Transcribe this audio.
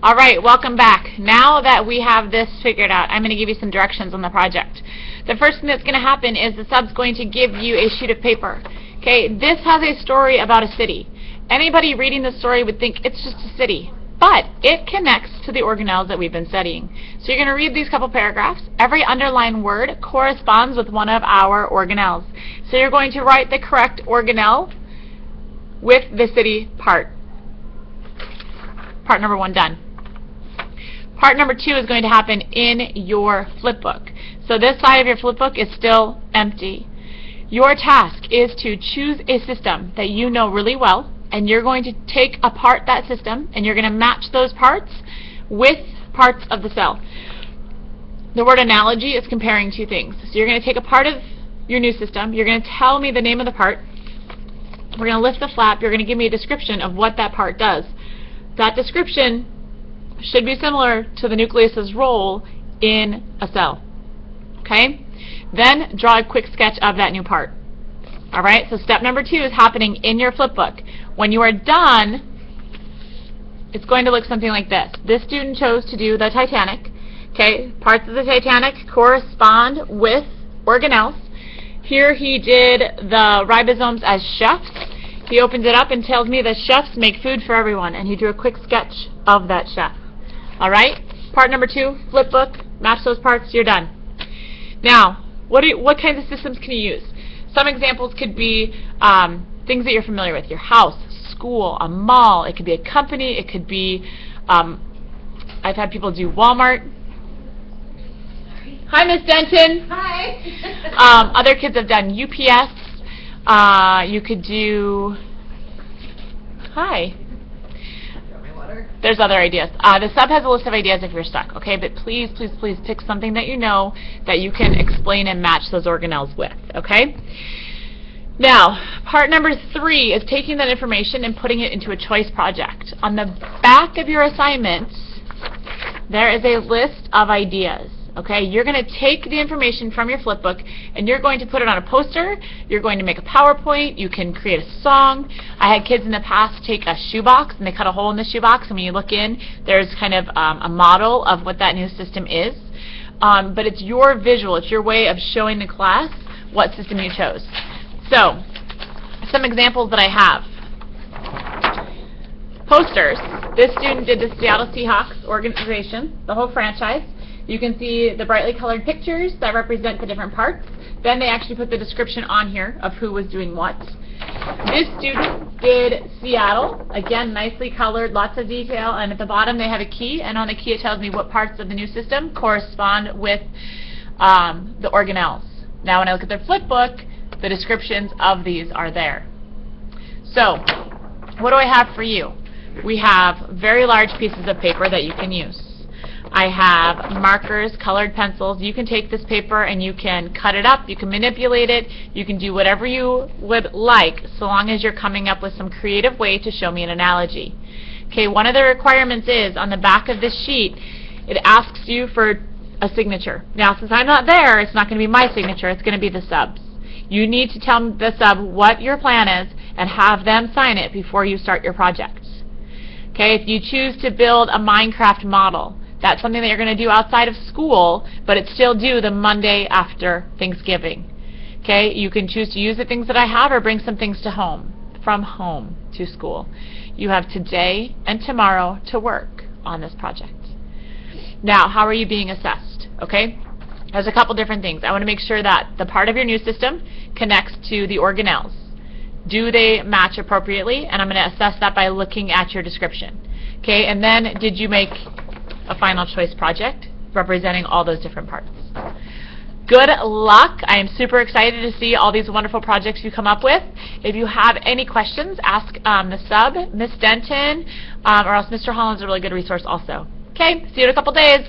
All right, welcome back. Now that we have this figured out, I'm going to give you some directions on the project. The first thing that's going to happen is the sub's going to give you a sheet of paper. Okay, this has a story about a city. Anybody reading the story would think it's just a city, but it connects to the organelles that we've been studying. So you're going to read these couple paragraphs. Every underlined word corresponds with one of our organelles. So you're going to write the correct organelle with the city part. Part number 1 done. Part number 2 is going to happen in your flipbook. So this side of your flipbook is still empty. Your task is to choose a system that you know really well, and you're going to take apart that system and you're going to match those parts with parts of the cell. The word analogy is comparing two things. So you're going to take a part of your new system, you're going to tell me the name of the part, we're going to lift the flap, you're going to give me a description of what that part does. That description should be similar to the nucleus's role in a cell. Okay? Then draw a quick sketch of that new part. Alright, so step number 2 is happening in your flipbook. When you are done, it's going to look something like this. This student chose to do the Titanic. Okay, parts of the Titanic correspond with organelles. Here he did the ribosomes as chefs. He opens it up and tells me that chefs make food for everyone, and he drew a quick sketch of that chef. Alright, part number 2, flipbook, match those parts, you're done. Now, what kinds of systems can you use? Some examples could be things that you're familiar with, your house, school, a mall, it could be a company, it could be, I've had people do Walmart. Hi, Miss Denton. Hi. Other kids have done UPS. You could do, hi. There's other ideas. The sub has a list of ideas if you're stuck, okay? But please, please, please pick something that you know that you can explain and match those organelles with, okay? Now, part number 3 is taking that information and putting it into a choice project. On the back of your assignments, there is a list of ideas. Okay, you're going to take the information from your flipbook and you're going to put it on a poster, you're going to make a PowerPoint, you can create a song. I had kids in the past take a shoebox and they cut a hole in the shoebox, and when you look in, there's kind of a model of what that new system is. But it's your visual, it's your way of showing the class what system you chose. So, some examples that I have. Posters. This student did the Seattle Seahawks organization, the whole franchise. You can see the brightly colored pictures that represent the different parts. Then they actually put the description on here of who was doing what. This student did Seattle. Again, nicely colored, lots of detail, and at the bottom they have a key, and on the key it tells me what parts of the new system correspond with the organelles. Now when I look at their flipbook, the descriptions of these are there. So, what do I have for you? We have very large pieces of paper that you can use. I have markers, colored pencils. You can take this paper and you can cut it up, you can manipulate it, you can do whatever you would like, so long as you're coming up with some creative way to show me an analogy. Okay, one of the requirements is on the back of this sheet, it asks you for a signature. Now, since I'm not there, it's not going to be my signature, it's going to be the sub's. You need to tell the sub what your plan is and have them sign it before you start your project. Okay, if you choose to build a Minecraft model, that's something that you're going to do outside of school, but it's still due the Monday after Thanksgiving. Okay, you can choose to use the things that I have or bring some things to home, from home to school. You have today and tomorrow to work on this project. Now, how are you being assessed? Okay, there's a couple different things. I want to make sure that the part of your new system connects to the organelles. Do they match appropriately? And I'm going to assess that by looking at your description. Okay, and then did you make a final choice project representing all those different parts? Good luck. I am super excited to see all these wonderful projects you come up with. If you have any questions, ask the sub, Miss Denton, or else Mr. Holland's a really good resource also. Okay, see you in a couple days.